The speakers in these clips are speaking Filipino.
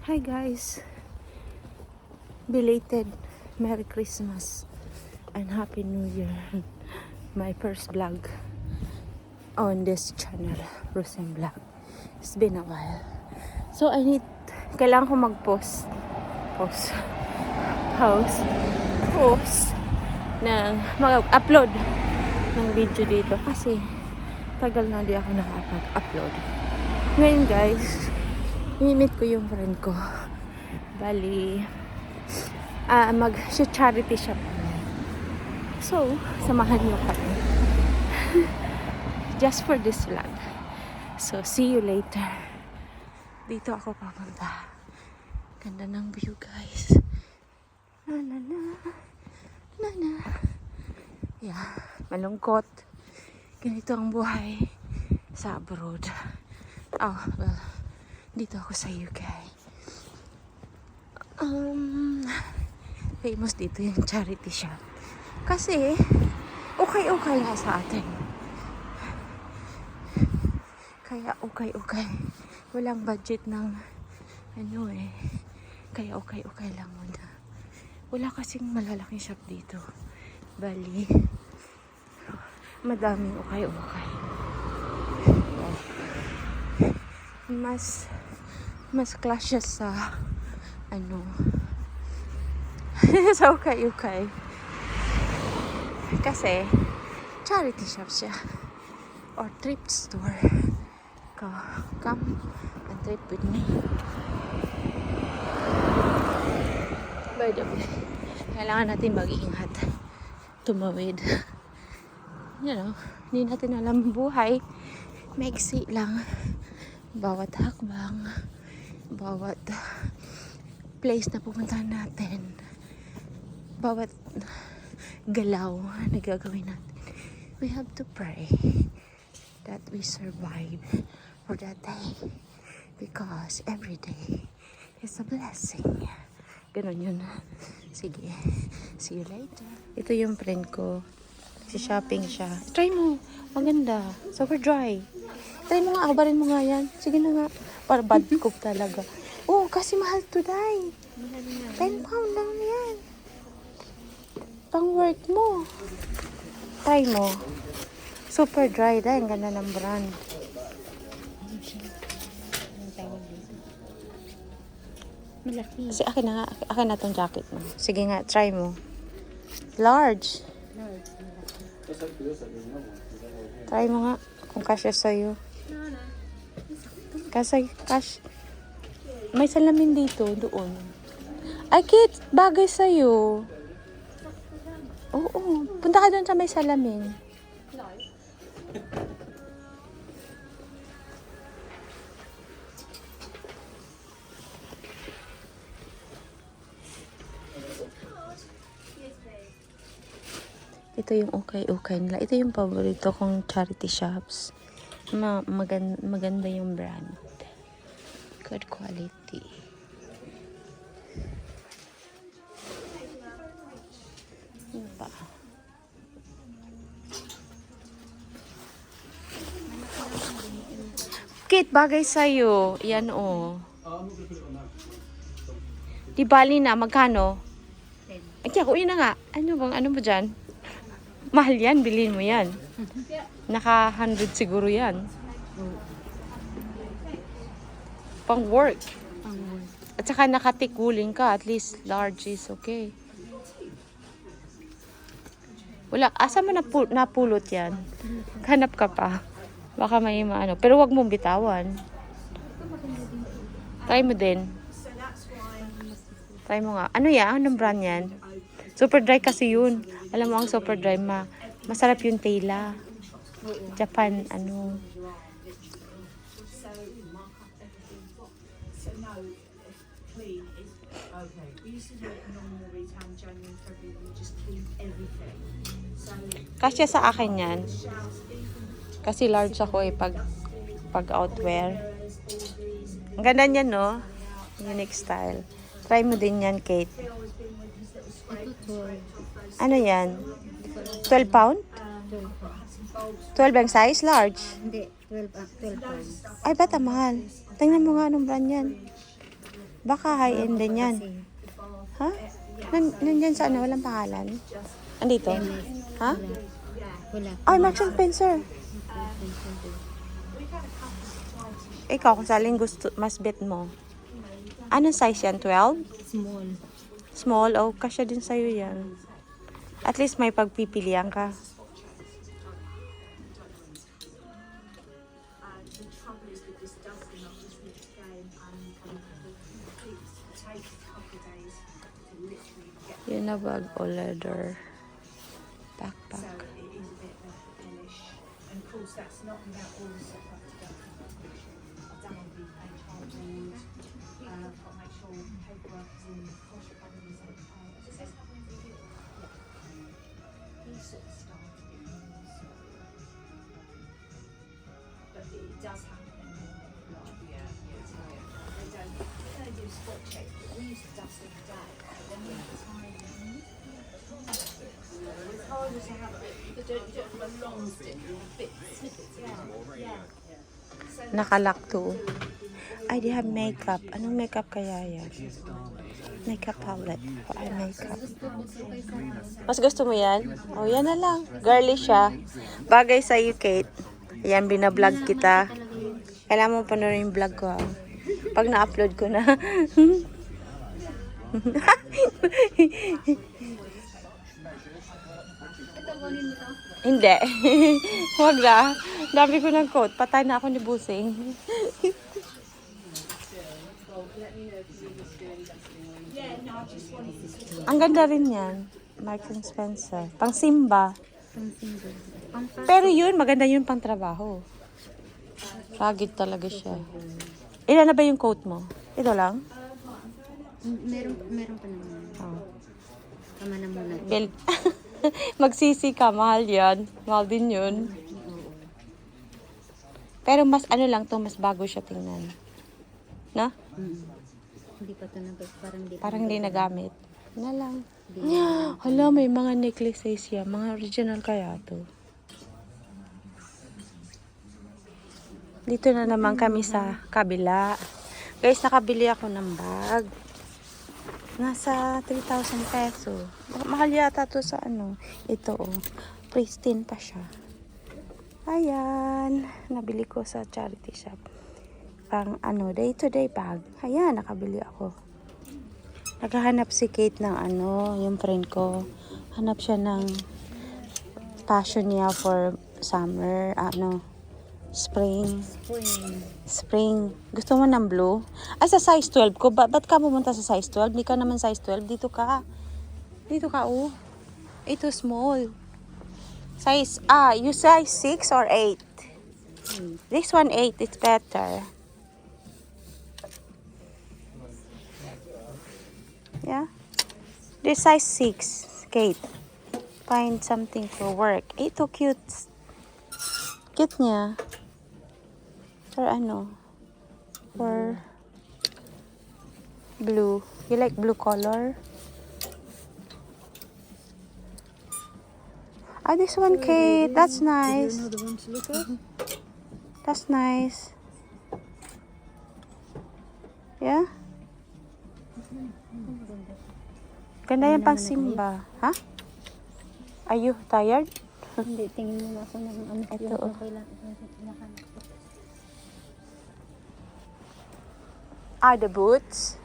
Hi guys, belated Merry Christmas and Happy New Year. My first vlog on this channel, Rosem Vlog. It's been a while. So kailangan ko mag-post mag-upload ng video dito kasi tagal na di ako nakapag-upload. Ngayon guys, i-meet ko yung friend ko. Bali, mag-charity shop. So, samahan niyo kami. Just for this vlog. So, see you later. Dito ako papunta. Ganda ng view, guys. Na na na. Na na. Yeah, malungkot. Ganito ang buhay sa abroad. Oh, well, dito ako sa UK. Famous dito yung charity shop. Kasi, okay nga sa atin. Kaya okay. Walang budget ng Kaya okay lang muna. Wala kasing malalaking shop dito. Bali, madaming okay. Mas clashes sa sa okay. Kasi charity shop siya or thrift store. Come and thrift with me. By the way, kailangan natin mag-iingat. Tumawid. Hindi natin alam buhay. Maiksi lang. Bawat hakbang, bawat place na pupuntahan natin, bawat galaw na gagawin natin, we have to pray that we survive for that day, because every day is a blessing. Ganon yun. Sige, see you later. Ito yung friend ko, shopping siya. Try mo, maganda, super dry. Try mo nga, abarin mo nga yan. Sige na nga. Para bad cook talaga. Oh, kasi mahal to die. 10 pound lang yan. Pang work mo. Try mo. Super dry dahil. Ang ganda ng brand. Malaki. Kasi akin na tong jacket mo. Sige nga, try mo. Large. Try mo nga. Kung kasya sa'yo. Cash. May salamin dito, doon. Ay, Kit, bagay sa'yo. Oo, punta ka doon sa may salamin. Ito yung okay nila. Ito yung paborito kong charity shops. Maganda yung brand. Good quality. Ano pa? Kit, bagay sa'yo. Yan Di bali na, magkano? Ay, ako yun na nga. Ano mo dyan? Mahal yan, bilhin mo yan. Naka 100 siguro yan. Pang work. At saka nakatikuling ka, at least large is okay. Wala, asa mo napulot yan? Hanap ka pa. Baka may maano. Pero wag mong bitawan. Try mo din. Try mo nga. Ano yan? Anong brand yan? Super dry kasi yun. Alam mo ang super dry, masarap yung tela. Japan, Kasya sa akin yan. Kasi large ako pag outwear. Ang ganda niyan, no? Unique style. Try mo din yan, Kate. Ano yan? 12 pound? 12 ang size? Large? Hindi, 12 pounds. Ay, bata mahal. Tingnan mo nga anong brand yan. Baka high-end din yan. Ha? Nandyan sa ano, walang pangalan? Andito? Ha? Wala. Ay, Marks and Spencer. Ikaw, kung saling gusto, mas bet mo. Anong size yan? 12? Small. Small? Oh, kasya din sa'yo yan. At least may pagpipilian ka. Yun na bag o leather. Backpack. Nakalock to. Ay, they have makeup. Anong makeup kaya yan? Makeup palette. Ay, makeup. Mas gusto mo yan? Oh, yan na lang. Girly siya. Bagay sa'yo, Kate. Yan, binablog kita. Kailangan mo panoorin yung vlog ko, ha? Pag na-upload ko na. Hindi. Huwag na. Dami ko ng coat. Patay na ako ni Busing. Ang ganda rin yan. Marks and Spencer. Pang Simba. Pero yun, maganda yun pang trabaho. Rugged talaga siya. Ilan na ba yung coat mo? Ito lang? Meron pa naman. Oh. Tama na muna. Bill. Magsisi ka, mahal yan. Mahal din yun. Pero mas ano lang to, mas bago siya tingnan. Na? Hindi pa ito Parang hindi nagamit. Na lang. Hala, may mga necklaces yan. Mga original kaya to. Dito na naman kami sa kabila. Guys, nakabili ako ng bag. Nasa 3,000 peso. Mahal yata to sa ano. Ito oh. Pristine pa siya. Ayan. Nabili ko sa charity shop. Pang ano, day-to-day bag. Ayan, nakabili ako. Naghahanap si Kate ng ano, yung friend ko. Hanap siya ng fashion niya for summer, ano, Spring. Gusto mo ng blue? Ay, sa size 12 ko. Ba't ka pumunta sa size 12? Hindi ka naman size 12. Dito ka, oh. Ito, small. Size, you size 6 or 8? This one 8, it's better. Yeah? This size 6, Kate. Find something for work. Ito, cute. Cute niya. For ano? For blue. You like blue color? This one, Kate. That's nice. Do you know the one to look at? That's nice. Yeah? Ganda yan pang Simba. Ha? Are you tired? Hindi, tingin mo ako ng ano. Ito, oh. The boots.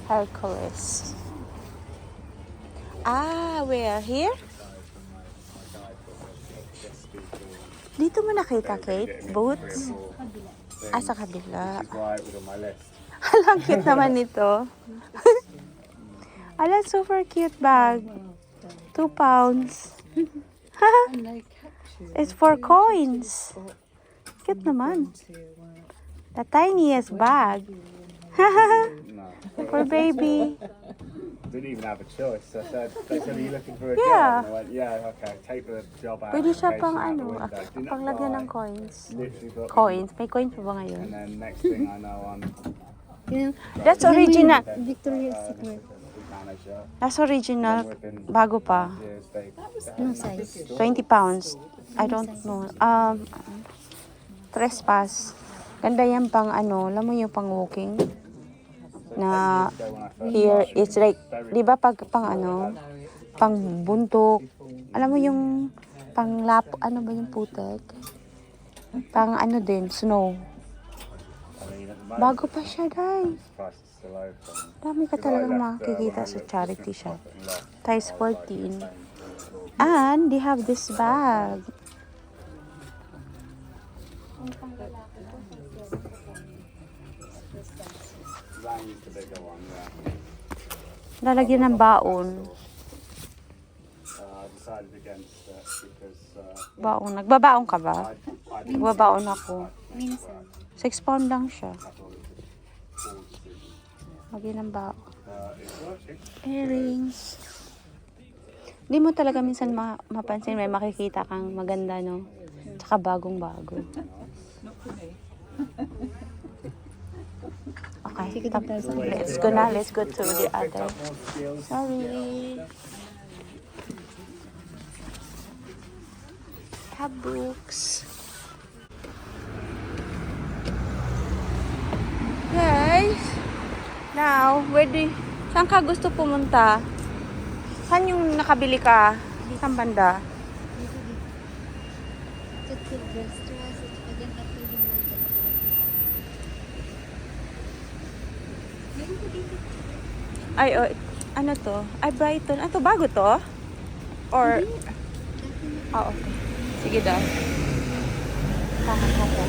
Hercules. Where? Here? Dito mo nakita, Kate? Boots? Sa kabila. Alang cute naman ito. Ala, super cute bag. 2 pounds. It's for coins. Cute naman. The tiniest bag. For baby. Didn't even have a choice. I said, they said, are you looking for a Yeah. job? And I went, yeah, okay, take the job out. Pwede siya in case pang you're out the ano, window. Didn't panglagyan ng apply. coins. Literally got Coins? May coin pa ba And ngayon? then next thing I know, I'm That's original. Victoria's Secret. manager. That's original. Bago pa. Years, they Anong size? 20 pounds. I don't know. Trespass. Ganda yan pang ano, alam mo yung pang walking? Na So when I first here, started, it's like, di ba pag pang ano, pang buntok, alam mo yung pang lap, ano ba yung putek? Pang ano din, snow. I mean, at the moment, Bago pa siya, day. price is still over. Dami ka Because I talagang left, makikita when I sa looked charity at shop. profit and loss, Times I was like, 14. it's And they have this bag. That is the bigger one, yeah. Lalagyan ng baon. I decided against it because Baon. Nagbabaon ka ba? I didn't Nagbabaon ako. Minsan. 6 pound lang siya. I thought it was a poor decision. Lagyan ng baon. It's working. Earrings. Hindi mo talaga minsan mapansin, may makikita kang maganda, no? Tsaka bagong-bago. Okay, let's go na. Let's go to the other. Sorry. Have books. Guys, now, saan ka gusto pumunta? Saan yung nakabili ka? Saan banda? Ay, oh, ano to? Ay, Brighton. Ano to? Bago to? Or... Oh, okay. Sige daw. Kakakata.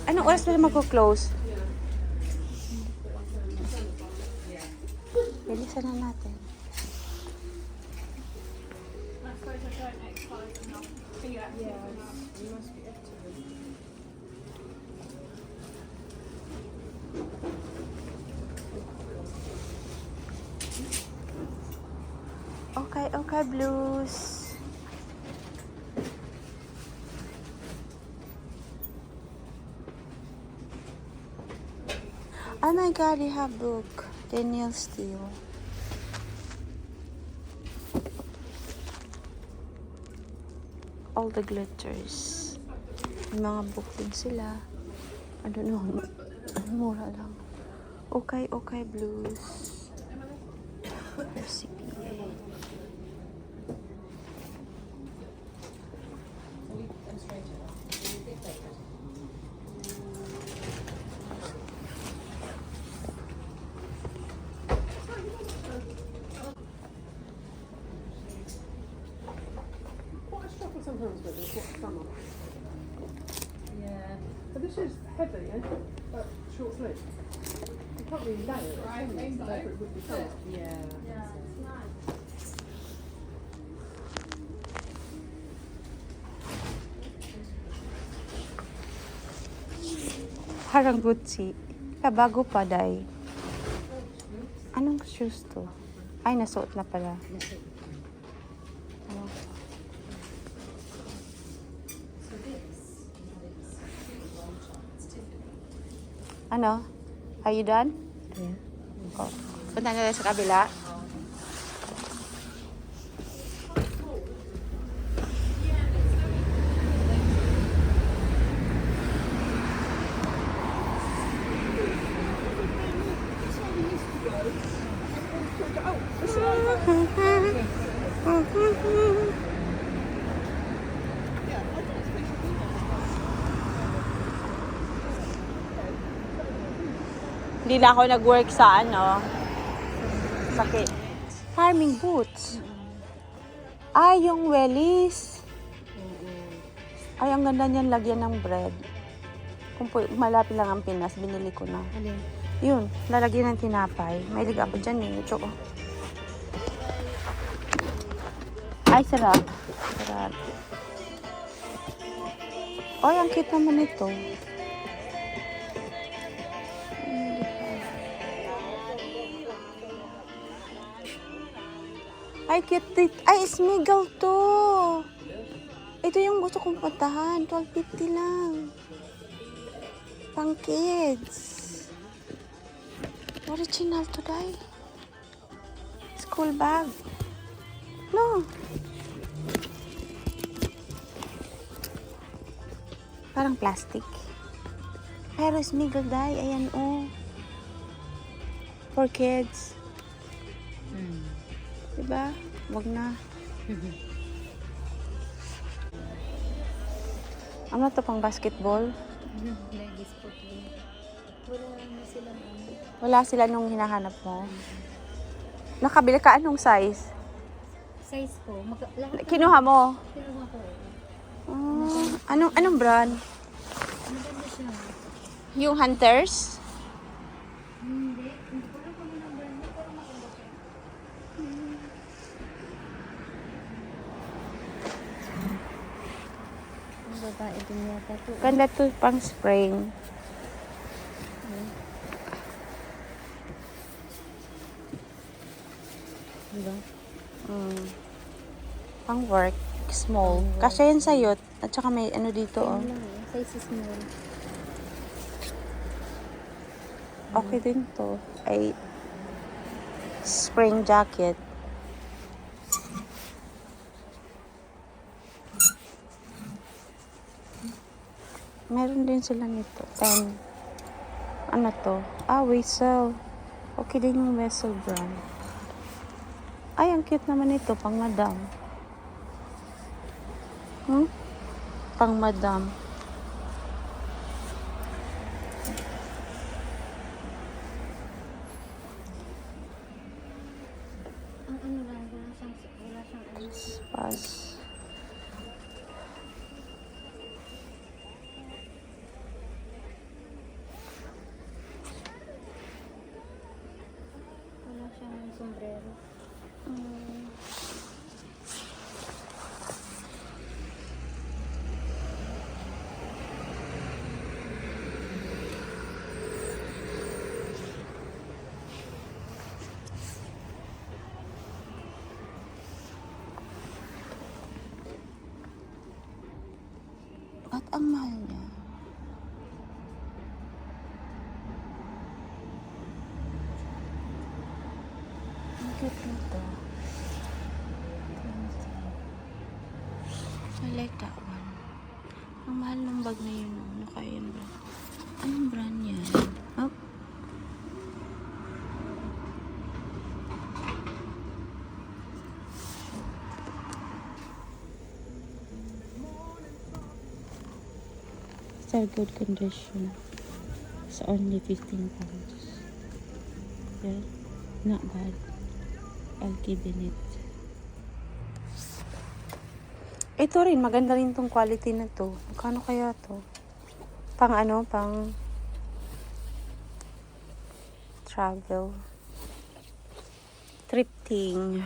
Anong oras na magko-close? Bilisan na natin. Okay, blues. Oh my god, they have book. Daniel Steele. All the glitters. May mga book din sila. I don't know. Mura lang. Okay, blues. RCPA. Sometimes with this, what's summer? Yeah. But this is heavy, eh? But short sleeve. You can't really layer it, can you? Therefore it would be summer. Yeah. Parang Gucci. Bago pa, day. Anong shoes to? Ay, nasuot na pala. Oh. Ano? Are you done? Yeah. Oh. Punta na tayo sa kabila. Hindi na ako nag-work sa sakit. Farming boots. Ay, yung wellies. Ay, ang ganda niyan, lagyan ng bread. Kung malapit lang ang Pinas, binili ko na. Alin? Yun, lalagyan ng tinapay. May liga ako dyan eh. Ito oh. Ay, sarap. Sarap. Ay, ang cute naman ito. Ay, cute. Ay, Smiggle to. Ito yung gusto kong puntahan. 12.50 lang. Pang kids. Original to, day. School bag. Parang plastic. Pero smiggle dye. Ayan, oh. For kids. Diba? Wag na. Ano to, pang basketball? Ladies footwear. Wala na sila Wala sila nung hinahanap mo. Nakabili ka anong size? size ko. Lahat Kinuha mo? kinuha ko. Anong brand? Maganda siya. Yung Hunters? Hindi. Hindi ko lang kung anong brand niya, pero maganda siya. Ang babae din yata to. Ganda to, pang spring. Diba? Pang work. Small. Kasi yan sa'yo. At saka may ano dito, oh. Ano lang eh. Size small. Okay din to. Ay, spring jacket. Meron din sila nito. 10. Ano to? Whistle. Okay din yung Whistle brand. Ay, ang cute naman ito. Pang madam. Pang madam. Ang ano lang, wala siyang ano. Pas. Wala siyang sombrero. At ang mahal niya. Ang cute nito. I like that one. Ang mahal ng bag na yun. Ano kaya yung brand? Anong brand yan? Oh. It's a good condition. It's only 15 pounds. Yeah, not bad. I'll give it. Ito rin, maganda rin tong quality na to. Magkano kaya to? Pang ano, pang travel. Thrifting.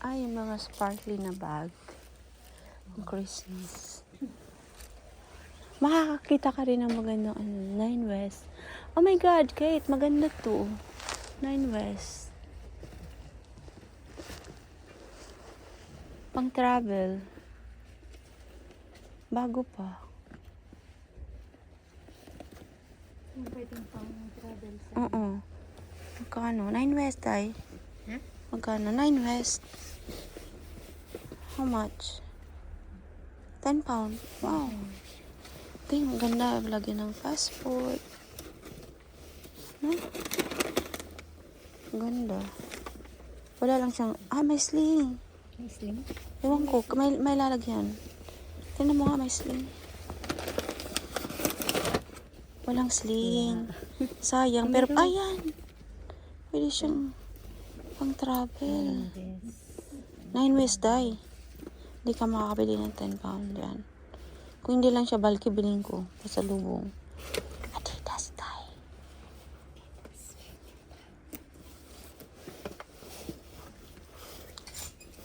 Ay, yung mga sparkly na bag. Ang Christmas. Makakakita ka rin ng magandang Nine West. Oh my God, Kate, maganda to. Nine West. Pang travel. Bago pa. Yung pwedeng pang travel sa... Oo. Magkano? Nine West ay. Huh? Magkano? Nine West. How much? 10 pound. Wow. Okay, maganda. Lagyan ng passport. No? Ganda. Wala lang siyang... may sling. May slim? Ewan ko. May lalagyan. Tignan mo nga, may sling. Walang sling. Sayang. Pero, ayan. Pwede siyang pang travel. Yes. 9 West die. Hindi ka makakabili ng 10 pound yan. Kung hindi lang siya bulky, bilhin ko. Pasalubong. Adidas die.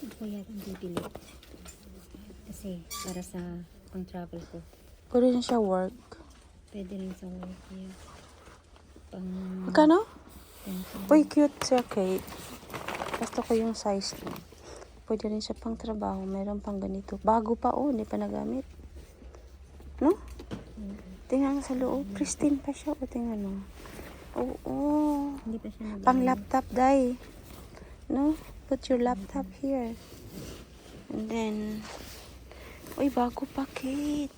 Ako yata ang bibili. Kasi para sa pang travel ko. Pwede rin siya work. Pwede rin sa work niya. Pang... Magkano? pang- Uy, cute siya, Kate. Gusto ko yung size niya. Pwede rin siya pang trabaho. Meron pang ganito. Bago pa, oh. Hindi pa nagamit. No? Tingnan sa loob. Pristine pa siya. O, tingnan mo. Oo. Hindi pa siya Pang laptop, Day. No? Put your laptop here. And then, uy, bago packet.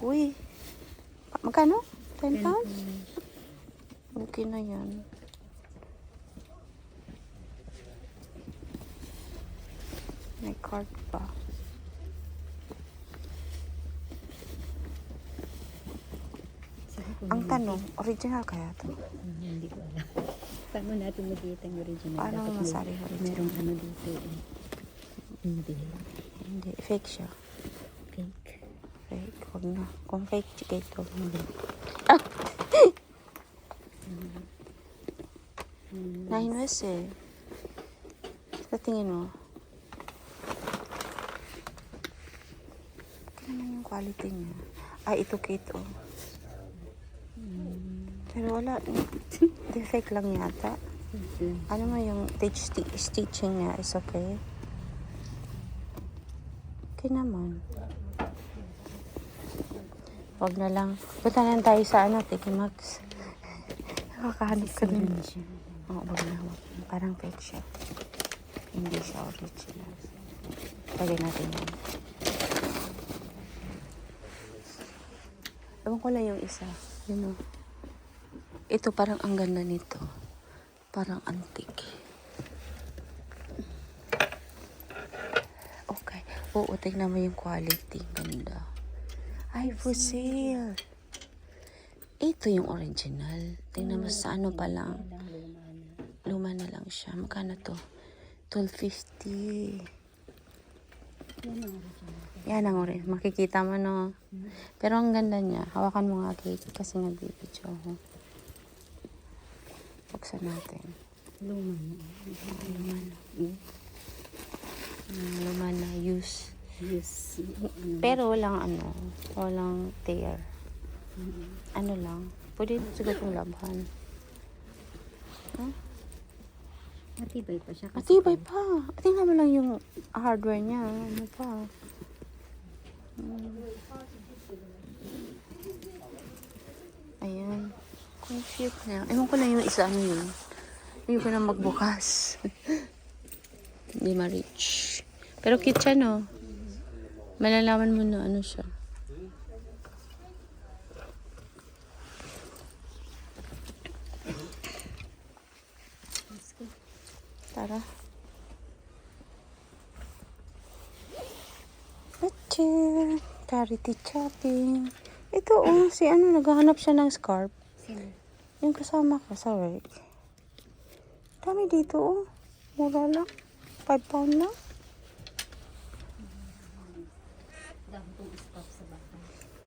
Uy. Magkano? 10 pounds? Okay na yan. May card pa. Ang tanong, original kaya to? Hindi ko alam. Paano natin makikita yung original? Paano Dapat mo masabi original? merong ano dito eh. Hindi. Hindi, fake siya. Fake. Fake, huwag na. Kung fake, chika ito. Hindi. Nahinwas eh. Sa tingin mo? Tingnan yung quality niya. Ay, ito kito. Pero wala. Defect lang yata. Ano mo yung stitching niya is okay? Okay naman. Huwag na lang. Punta na lang tayo sa ano, Tiki Max. Nakakahanap ka din. Oo, wag na. Wag. Parang fake siya. Hindi siya original. Lagay natin yan. Ewan ko lang yung isa. Yun o. Ito parang ang ganda nito. Parang antique. Okay. Oo, tingnan mo yung quality. Ganda. Ay, for sale. Ito yung original. Tingnan mo sa ano pa lang. Luma na lang siya. Magkano to? $12.50. Yan ang original. Makikita mo, no? Pero ang ganda niya. Hawakan mo nga, Kate. Kasi nagbibidyo ako. Buksan natin. Luma na. Luma na. Luma na. Use. Yes. Pero walang tear. Ano lang. Pwede siguro itong labhan. Huh? Matibay pa siya. Matibay pa. Tingnan mo lang yung hardware niya. Ano pa. Ayan. Confused na. Ewan ko lang yung isa ano yun. Hindi ko na magbukas. Hindi ma-reach. Pero cute siya, no? Malalaman mo na ano siya. Tara. Achoo! Charity shopping. Ito si ano, naghahanap siya ng scarf. Sino? Yung kasama ko sa work. Dami dito Mura lang. 5 pound lang.